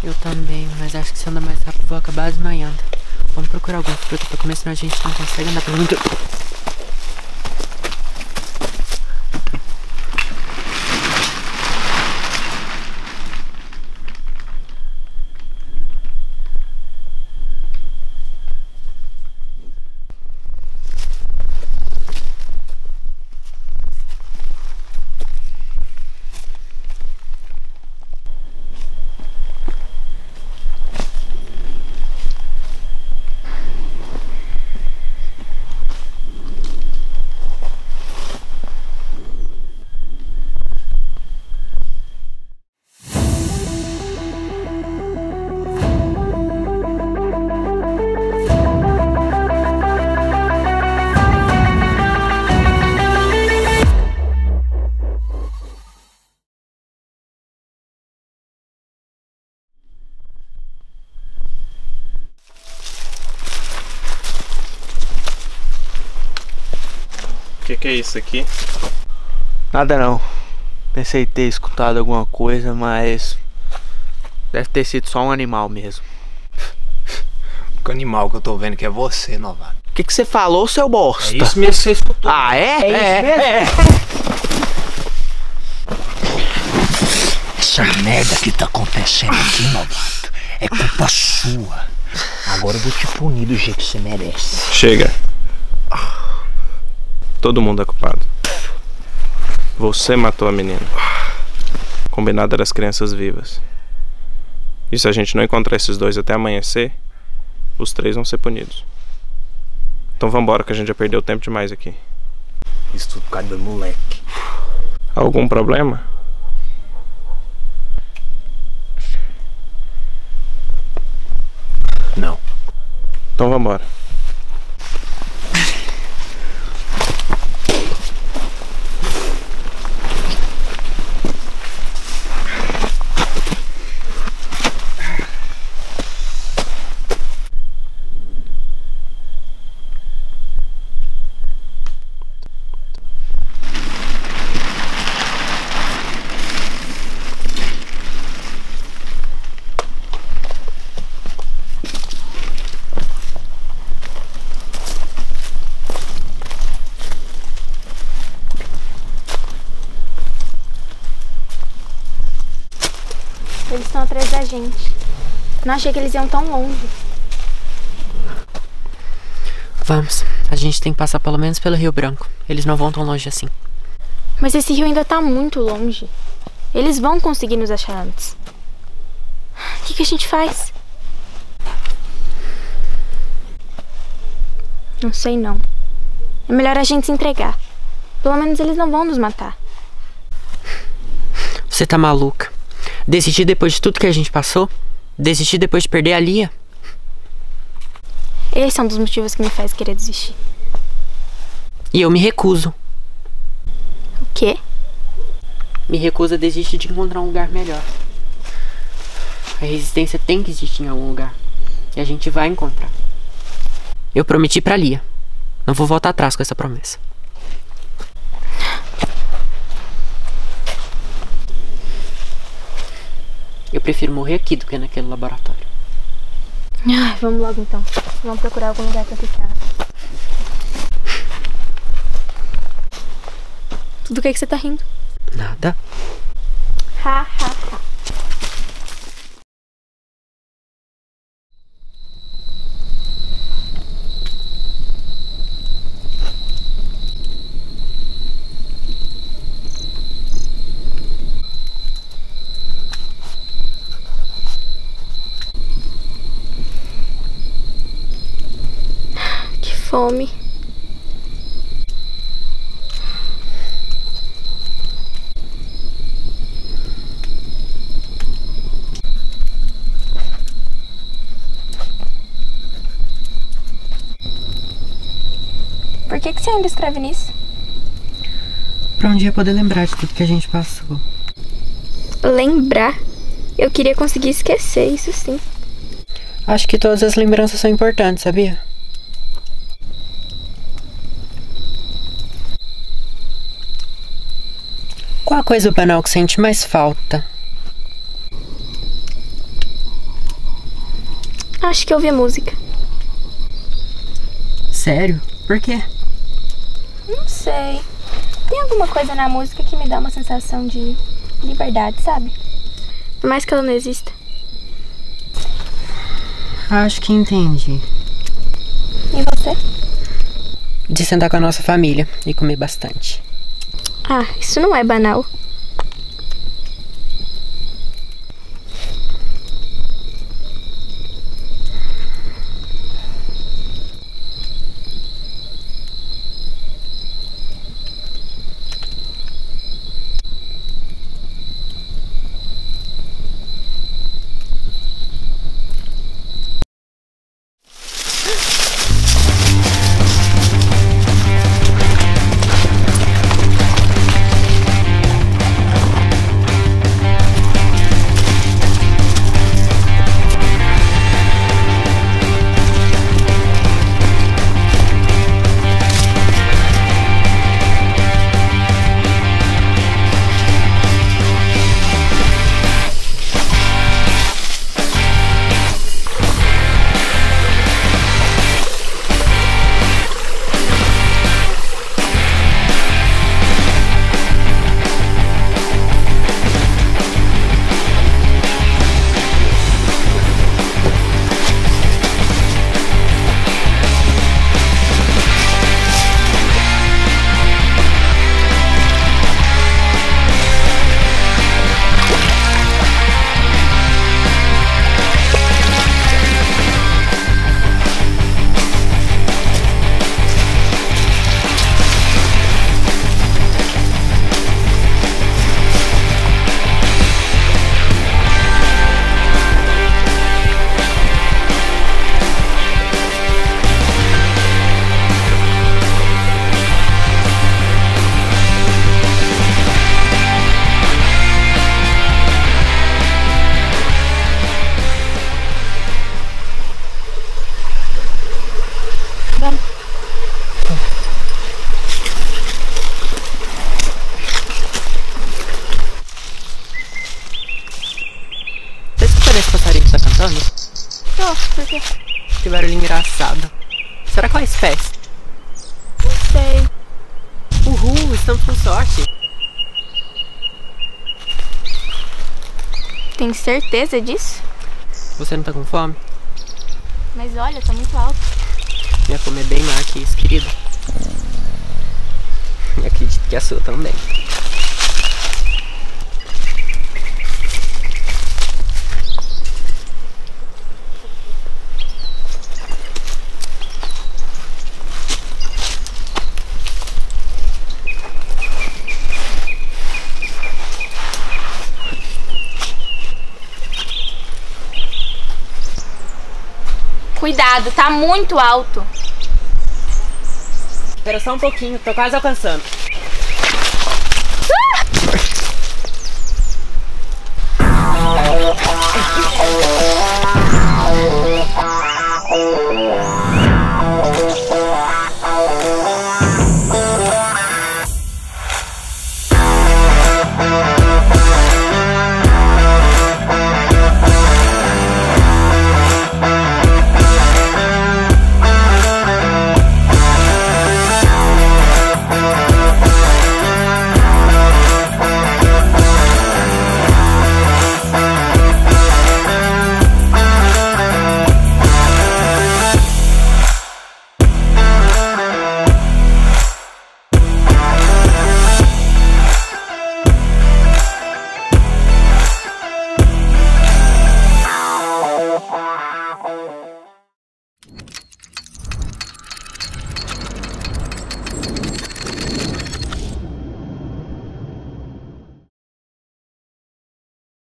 Eu também, mas acho que se andar mais rápido vou acabar desmaiando. Vamos procurar alguma fruta pra comer, senão a gente não consegue andar pelo mundo. O que é isso aqui? Nada não. Pensei ter escutado alguma coisa, mas deve ter sido só um animal mesmo. O animal que eu tô vendo que é você, novato. O que você falou, seu bosta? É isso mesmo que você escutou. Ah, é? É isso mesmo? Essa merda que tá acontecendo aqui, novato, é culpa sua. Agora eu vou te punir do jeito que você merece. Chega. Todo mundo é culpado. Você matou a menina. Combinado era as crianças vivas. E se a gente não encontrar esses dois até amanhecer, os 3 vão ser punidos. Então vambora que a gente já perdeu tempo demais aqui. Isso tudo por causa do moleque. Algum problema? Não. Então vambora. Eles estão atrás da gente. Não achei que eles iam tão longe. Vamos, a gente tem que passar pelo menos pelo Rio Branco. Eles não vão tão longe assim. Mas esse rio ainda tá muito longe. Eles vão conseguir nos achar antes. O que a gente faz? Não sei não. É melhor a gente se entregar. Pelo menos eles não vão nos matar. Você tá maluca? Desistir depois de tudo que a gente passou? Desistir depois de perder a Lia? Esse é um dos motivos que me faz querer desistir. E eu me recuso. O quê? Me recuso a desistir de encontrar um lugar melhor. A resistência tem que existir em algum lugar. E a gente vai encontrar. Eu prometi pra Lia. Não vou voltar atrás com essa promessa. Eu prefiro morrer aqui do que naquele laboratório. Ai, vamos logo então. Vamos procurar algum lugar pra ficar. Do que você tá rindo? Nada. Ha, ha, ha. Que fome. Por que você ainda escreve nisso? Pra um dia poder lembrar de tudo que a gente passou. Lembrar? Eu queria conseguir esquecer, isso sim. Acho que todas as lembranças são importantes, sabia? Qual a coisa banal que sente mais falta? Acho que eu ouvi música. Sério? Por quê? Não sei. Tem alguma coisa na música que me dá uma sensação de liberdade, sabe? Por mais que ela não exista. Acho que entendi. E você? De sentar com a nossa família e comer bastante. Ah, isso não é banal. Esse passarinho que tá cantando? Por quê? Que barulho engraçado. Será qual é a espécie? Não sei. Uhul, estamos com sorte. Tem certeza disso? Você não tá com fome? Mas olha, tá muito alto. Minha fome é bem maior que isso, querida. Eu acredito que a sua também. Cuidado, tá muito alto. Espera só um pouquinho, tô quase alcançando.